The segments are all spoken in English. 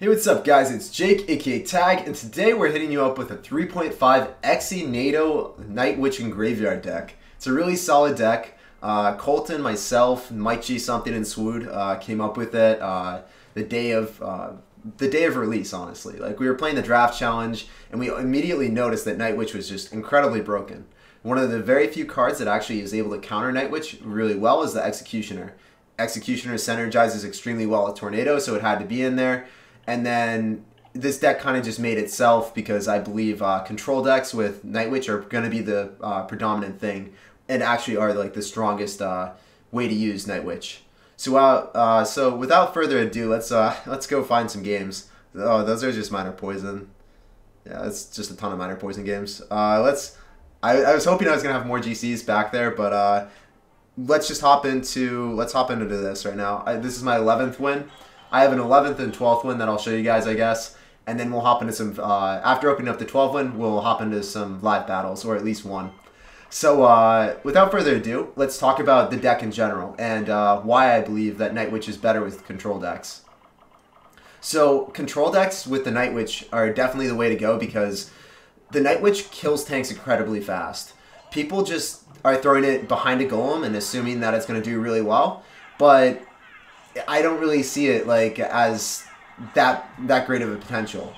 Hey, what's up guys, it's Jake aka Tag, and today we're hitting you up with a 3.5 Xe NATO Night Witch and Graveyard deck. It's a really solid deck. Colton, myself, Mike G something and Swood came up with it the day of release, honestly. Like, we were playing the draft challenge and we immediately noticed that Night Witch was just incredibly broken. One of the very few cards that actually is able to counter Night Witch really well is the Executioner. Executioner synergizes extremely well with Tornado, so it had to be in there. And then this deck kind of just made itself because I believe control decks with Night Witch are going to be the predominant thing and actually are like the strongest way to use Night Witch. So so without further ado, let's go find some games. Oh, those are just minor poison. Yeah, that's just a ton of minor poison games. I was hoping I was gonna have more GCs back there, but let's hop into this right now. This is my 11th win. I have an 11th and 12th win that I'll show you guys, I guess. And then we'll hop into some, after opening up the 12th win, we'll hop into some live battles, or at least one. So without further ado, let's talk about the deck in general and why I believe that Night Witch is better with control decks. So control decks with the Night Witch are definitely the way to go because the Night Witch kills tanks incredibly fast. People just are throwing it behind a golem and assuming that it's going to do really well, but I don't really see it like as that great of a potential.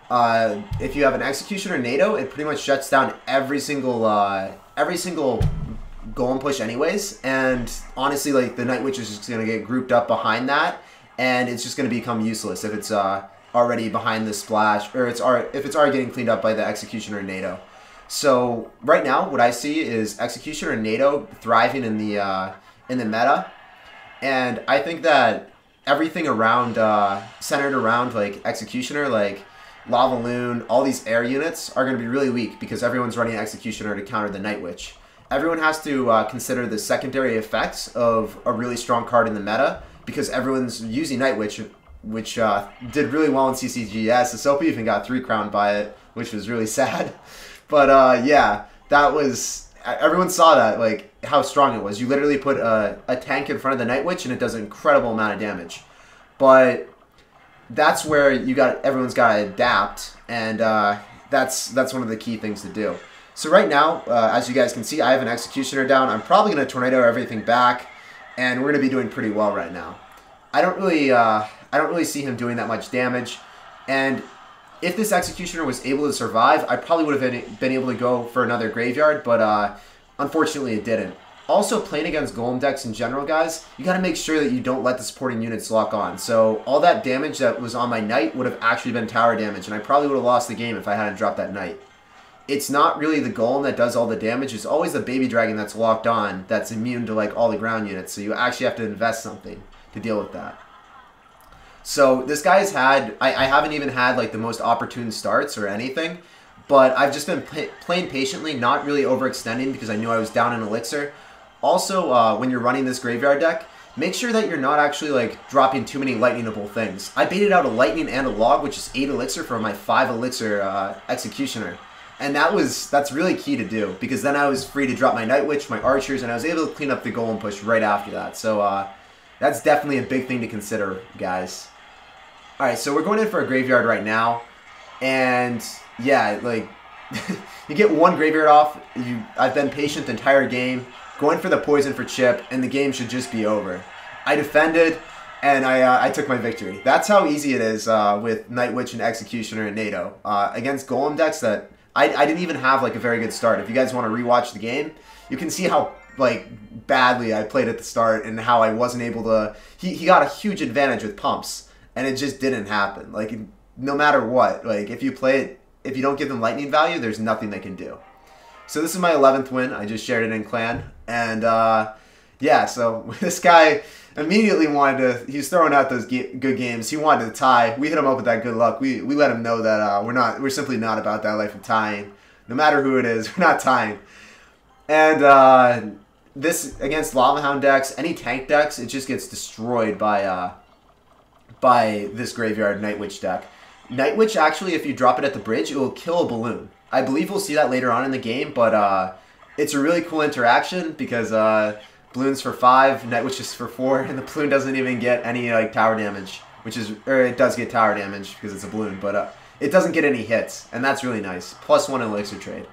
If you have an Executioner NATO, it pretty much shuts down every single golem push anyways, and honestly, like, the Night Witch is just going to get grouped up behind that, and it's just going to become useless if it's already behind the splash, or if it's already getting cleaned up by the Executioner NATO. So right now, what I see is Executioner NATO thriving in the meta. And I think that everything around, centered around, like, Executioner, like Lava Loon, all these air units are going to be really weak because everyone's running Executioner to counter the Night Witch. Everyone has to consider the secondary effects of a really strong card in the meta because everyone's using Night Witch, which did really well in CCGS. The Soapy even got 3-crowned by it, which was really sad. But yeah, that was... Everyone saw that, like, how strong it was. You literally put a tank in front of the Night Witch and it does an incredible amount of damage. But that's where everyone's got to adapt, and that's one of the key things to do. So right now, as you guys can see, I have an Executioner down. I'm probably going to Tornado everything back, and we're going to be doing pretty well right now. I don't really see him doing that much damage, and if this Executioner was able to survive, I probably would have been able to go for another Graveyard, but unfortunately it didn't. Also, playing against Golem decks in general, guys, you got to make sure that you don't let the supporting units lock on. So all that damage that was on my Knight would have actually been tower damage, and I probably would have lost the game if I hadn't dropped that Knight. It's not really the Golem that does all the damage, it's always the Baby Dragon that's locked on that's immune to, like, all the ground units, so you actually have to invest something to deal with that. So this guy's had, I haven't even had like the most opportune starts or anything, but I've just been playing patiently, not really overextending because I knew I was down in Elixir. Also, when you're running this Graveyard deck, make sure that you're not actually like dropping too many lightningable things. I baited out a Lightning and a Log, which is 8 Elixir for my 5 Elixir Executioner. And that's really key to do because then I was free to drop my Night Witch, my Archers, and I was able to clean up the Golem push right after that. So that's definitely a big thing to consider, guys. Alright, so we're going in for a Graveyard right now, and yeah, like, you get one Graveyard off, I've been patient the entire game, going for the poison for chip, and the game should just be over. I defended, and I took my victory. That's how easy it is with Night Witch and Executioner and NATO. Against Golem decks that, I didn't even have like a very good start. If you guys want to rewatch the game, you can see how like badly I played at the start and how I wasn't able to, he got a huge advantage with pumps. And it just didn't happen. Like, no matter what, like, if you play it, if you don't give them lightning value, there's nothing they can do. So this is my 11th win. I just shared it in clan. And, yeah, so this guy immediately wanted to, he was throwing out those good games. He wanted to tie. We hit him up with that good luck. We let him know that we're simply not about that life of tying. No matter who it is, we're not tying. And this, against Lava Hound decks, any tank decks, it just gets destroyed by this Graveyard Night Witch deck. Night Witch, actually, if you drop it at the bridge, it will kill a balloon. I believe we'll see that later on in the game, but it's a really cool interaction because balloon's for 5, Night Witch is for 4, and the balloon doesn't even get any like tower damage which is, or it does get tower damage because it's a balloon, but it doesn't get any hits, and that's really nice. +1 elixir trade.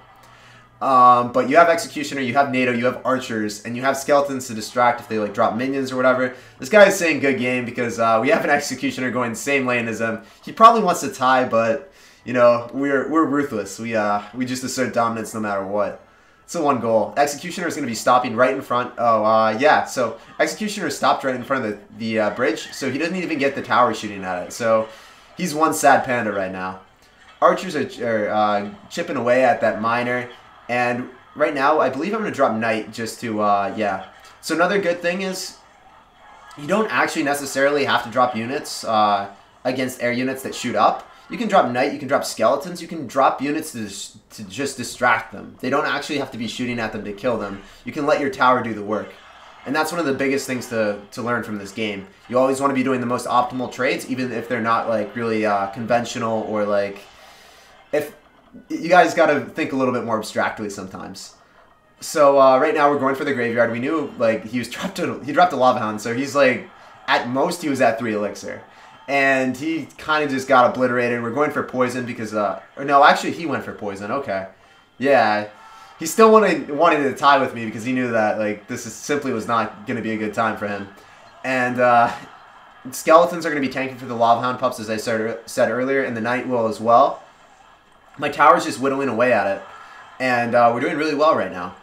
But you have Executioner, you have NATO, you have Archers, and you have Skeletons to distract if they like drop minions or whatever. This guy is saying good game because we have an Executioner going the same lane as him. He probably wants to tie, but you know we're ruthless. We just assert dominance no matter what. It's a 1 goal. Executioner is going to be stopping right in front. Oh yeah, so Executioner stopped right in front of the bridge, so he doesn't even get the tower shooting at it. So he's one sad panda right now. Archers are chipping away at that miner. And right now, I believe I'm going to drop Knight just to, yeah. So another good thing is you don't actually necessarily have to drop units against air units that shoot up. You can drop Knight, you can drop Skeletons, you can drop units to just distract them. They don't actually have to be shooting at them to kill them. You can let your tower do the work. And that's one of the biggest things to learn from this game. You always want to be doing the most optimal trades, even if they're not, like, really conventional or, like, if... You guys got to think a little bit more abstractly sometimes. So right now we're going for the graveyard. We knew like he dropped a Lava Hound, so he's like at most he was at 3 elixir, and he kind of just got obliterated. We're going for poison because or no, actually he went for poison. Okay, yeah, he still wanted to tie with me because he knew that like this simply was not going to be a good time for him, and Skeletons are going to be tanking for the Lava Hound pups as I said earlier, and the Knight will as well. My tower's just whittling away at it, and we're doing really well right now.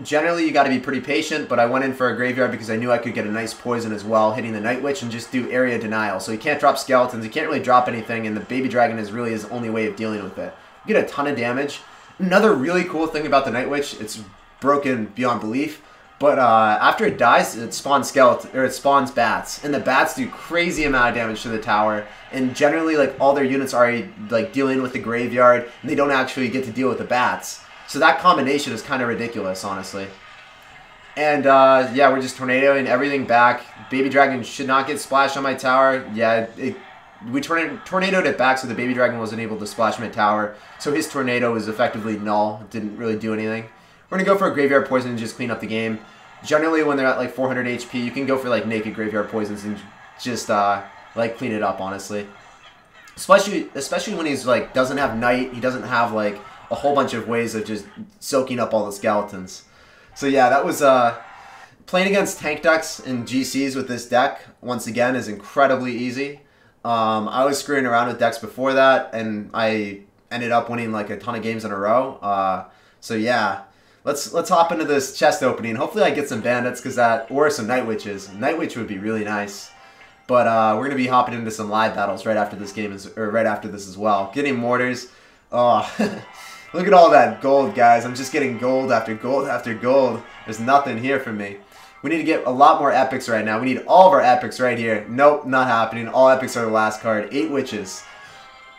Generally, you got to be pretty patient, but I went in for a graveyard because I knew I could get a nice poison as well, hitting the Night Witch and just do area denial. So you can't drop Skeletons, you can't really drop anything, and the Baby Dragon is really his only way of dealing with it. You get a ton of damage. Another really cool thing about the Night Witch, it's broken beyond belief, but after it dies, it spawns it spawns bats, and the bats do crazy amount of damage to the tower. And generally, like all their units are like dealing with the graveyard, and they don't actually get to deal with the bats. So that combination is kind of ridiculous, honestly. And yeah, we're just tornadoing everything back. Baby Dragon should not get splashed on my tower. Yeah, we tornadoed it back, so the Baby Dragon wasn't able to splash my tower. So his tornado was effectively null. It didn't really do anything. We're gonna go for a graveyard poison and just clean up the game. Generally, when they're at like 400 HP, you can go for like naked graveyard poisons and just like clean it up, honestly. Especially when he's like doesn't have Knight, he doesn't have like a whole bunch of ways of just soaking up all the Skeletons. So yeah, that was playing against tank decks and GCs with this deck once again is incredibly easy. I was screwing around with decks before that, and I ended up winning like a ton of games in a row. So yeah. Let's hop into this chest opening. Hopefully I get some bandits or some Night Witches. Night Witch would be really nice. But we're gonna be hopping into some live battles right after this game right after this as well. Getting mortars. Oh, look at all that gold, guys. I'm just getting gold after gold after gold. There's nothing here for me. We need to get a lot more epics right now. We need all of our epics right here. Nope, not happening. All epics are the last card. 8 witches.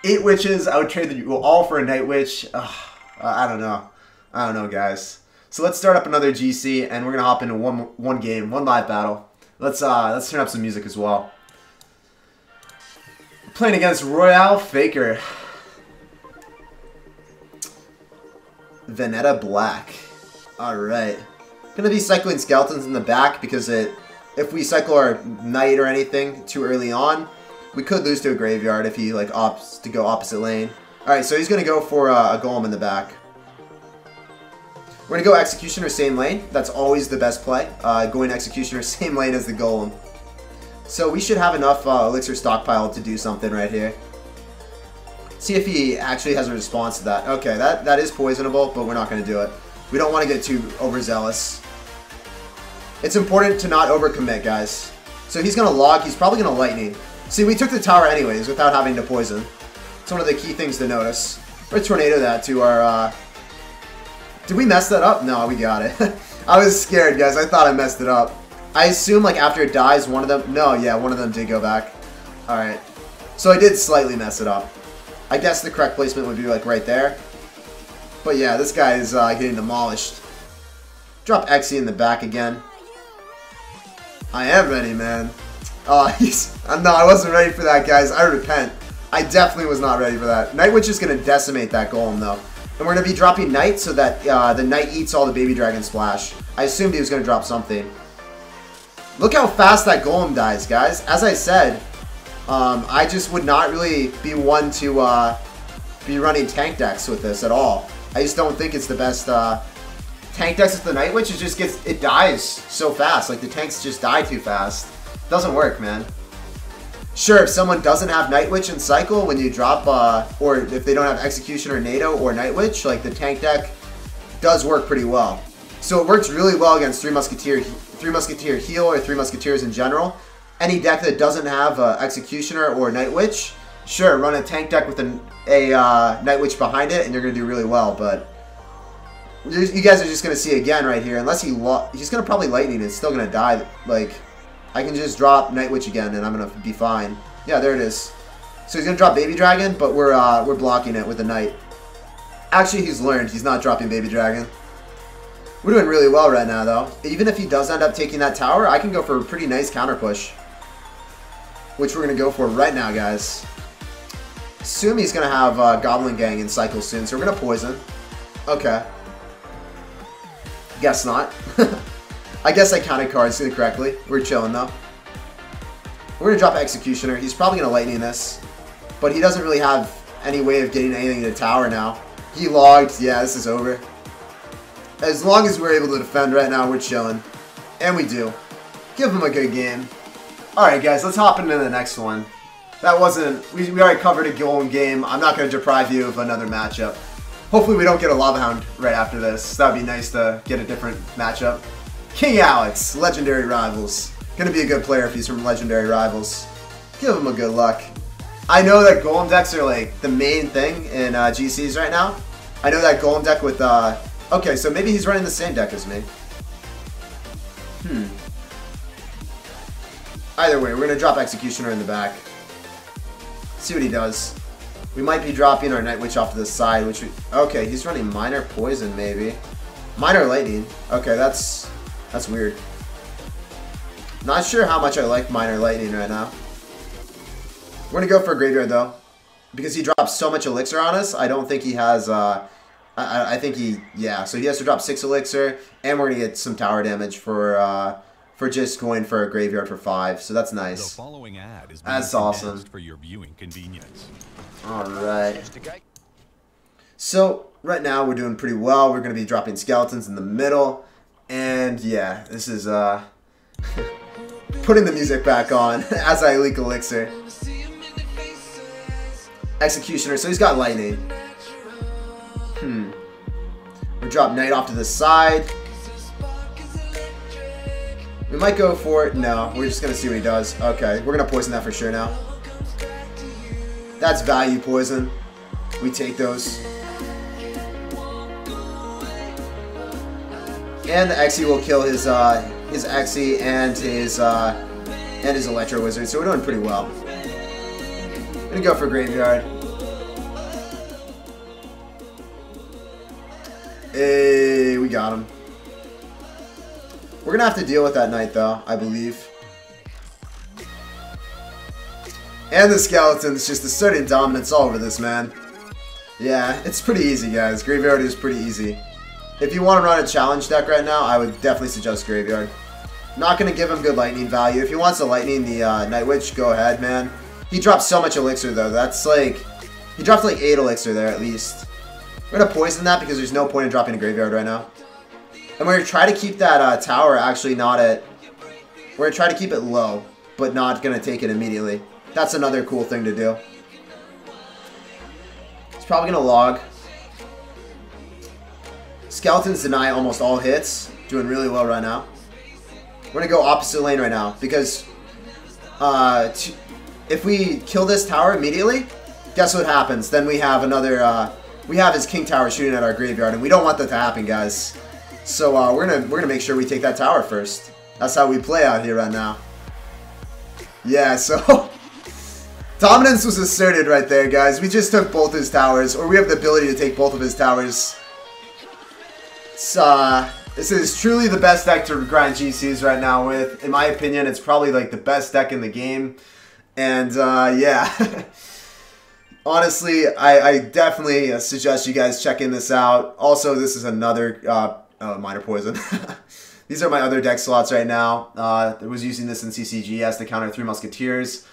8 witches. I would trade them all for a Night Witch. I don't know. I don't know, guys. So let's start up another GC, and we're gonna hop into one game, one live battle. Let's turn up some music as well. Playing against Royale Faker, Veneta Black. All right, gonna be cycling Skeletons in the back because if we cycle our Knight or anything too early on, we could lose to a graveyard if he like opts to go opposite lane. All right, so he's gonna go for a Golem in the back. We're going to go Executioner, same lane. That's always the best play. Going Executioner, same lane as the Golem. So we should have enough Elixir stockpile to do something right here. See if he actually has a response to that. Okay, that is poisonable, but we're not going to do it. We don't want to get too overzealous. It's important to not overcommit, guys. So he's going to log. He's probably going to Lightning. See, we took the tower anyways without having to poison. It's one of the key things to notice. We're Tornado that to our... Did we mess that up? No, we got it. I was scared, guys. I thought I messed it up. I assume, like, after it dies, one of them... No, yeah, one of them did go back. Alright. So I did slightly mess it up. I guess the correct placement would be, like, right there. But, yeah, this guy is getting demolished. Drop Exy in the back again. I am ready, man. Oh, no, I wasn't ready for that, guys. I repent. I definitely was not ready for that. Night Witch is going to decimate that Golem, though. And we're going to be dropping Knight so that the Knight eats all the Baby Dragon Splash. I assumed he was going to drop something. Look how fast that Golem dies, guys. As I said, I just would not really be one to be running tank decks with this at all. I just don't think it's the best tank decks with the Night Witch. It dies so fast. Like the tanks just die too fast. Doesn't work, man. Sure, if someone doesn't have Night Witch in cycle, when you drop, or if they don't have Executioner, NATO, or Night Witch, like the tank deck does work pretty well. So it works really well against 3 Musketeer heal or 3 Musketeers in general. Any deck that doesn't have Executioner or Night Witch, sure, run a tank deck with a Night Witch behind it, and you're going to do really well. But you guys are just going to see again right here, unless he's going to probably Lightning, it's still going to die. Like, I can just drop Night Witch again, and I'm going to be fine. Yeah, there it is. So he's going to drop Baby Dragon, but we're blocking it with the Knight. Actually, he's learned. He's not dropping Baby Dragon. We're doing really well right now, though. Even if he does end up taking that tower, I can go for a pretty nice counter push. Which we're going to go for right now, guys. Assume he's going to have Goblin Gang in cycle soon, so we're going to poison. Okay. Guess not. I guess I counted cards incorrectly. We're chilling, though. We're going to drop Executioner. He's probably going to Lightning this. But he doesn't really have any way of getting anything to the tower now. He logged. Yeah, this is over. As long as we're able to defend right now, we're chilling. And we do. Give him a good game. Alright guys, let's hop into the next one. That wasn't... We already covered a golden game. I'm not going to deprive you of another matchup. Hopefully we don't get a Lava Hound right after this. That would be nice to get a different matchup. King Alex, Legendary Rivals. Going to be a good player if he's from Legendary Rivals. Give him a good luck. I know that Golem decks are like the main thing in GCs right now. I know that Golem deck with... Okay, so maybe he's running the same deck as me. Either way, we're going to drop Executioner in the back. See what he does. We might be dropping our Night Witch off to the side, which we... Okay, he's running Minor Poison, maybe. Minor Lightning. Okay, that's weird. Not sure how much I like Minor Lightning right now. We're going to go for a Graveyard, though. Because he drops so much Elixir on us, I don't think he has... I think he... Yeah, so he has to drop 6 Elixir, and we're going to get some tower damage for just going for a Graveyard for 5, so that's nice. The following ad is that's awesome. For your viewing convenience. Alright. So, right now we're doing pretty well. We're going to be dropping Skeletons in the middle, and yeah, this is putting the music back on as I leak Elixir. Executioner, so he's got Lightning. We drop Knight off to the side. We might go for it. No, we're just going to see what he does. Okay, we're going to poison that for sure now. That's value poison. We take those. And the Exy will kill his Exy and his Electro Wizard, so we're doing pretty well. I'm going to go for Graveyard. Hey, we got him. We're going to have to deal with that Knight, though, I believe. And the Skeletons, just asserting dominance all over this, man. Yeah, it's pretty easy, guys. Graveyard is pretty easy. If you want to run a challenge deck right now, I would definitely suggest Graveyard. Not going to give him good Lightning value. If he wants to Lightning the Night Witch, go ahead, man. He drops so much Elixir, though. That's like... He dropped like 8 Elixir there, at least. We're going to poison that because there's no point in dropping a Graveyard right now. And we're going to try to keep that tower actually not at... We're going to try to keep it low, but not going to take it immediately. That's another cool thing to do. He's probably going to log. Skeletons deny almost all hits. Doing really well right now. We're going to go opposite lane right now because if we kill this tower immediately, guess what happens? Then we have another... we have his King Tower shooting at our Graveyard, and we don't want that to happen, guys. So we're gonna make sure we take that tower first. That's how we play out here right now. Yeah, so dominance was asserted right there, guys. We just took both his towers, or we have the ability to take both of his towers. This is truly the best deck to grind GCs right now with. In my opinion, it's probably like the best deck in the game. And yeah. Honestly, I definitely suggest you guys checking this out. Also, this is another Minor Poison. These are my other deck slots right now. I was using this in CCG as to counter 3 Musketeers.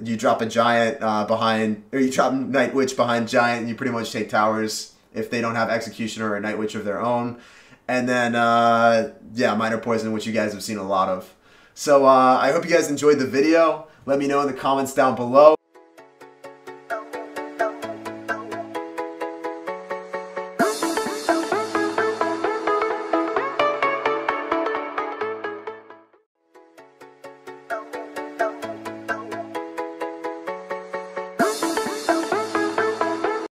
you drop a giant behind, or you drop Night Witch behind giant, and you pretty much take towers if they don't have Executioner or a Night Witch of their own. And then, yeah, Minor Poison, which you guys have seen a lot of. So I hope you guys enjoyed the video. Let me know in the comments down below.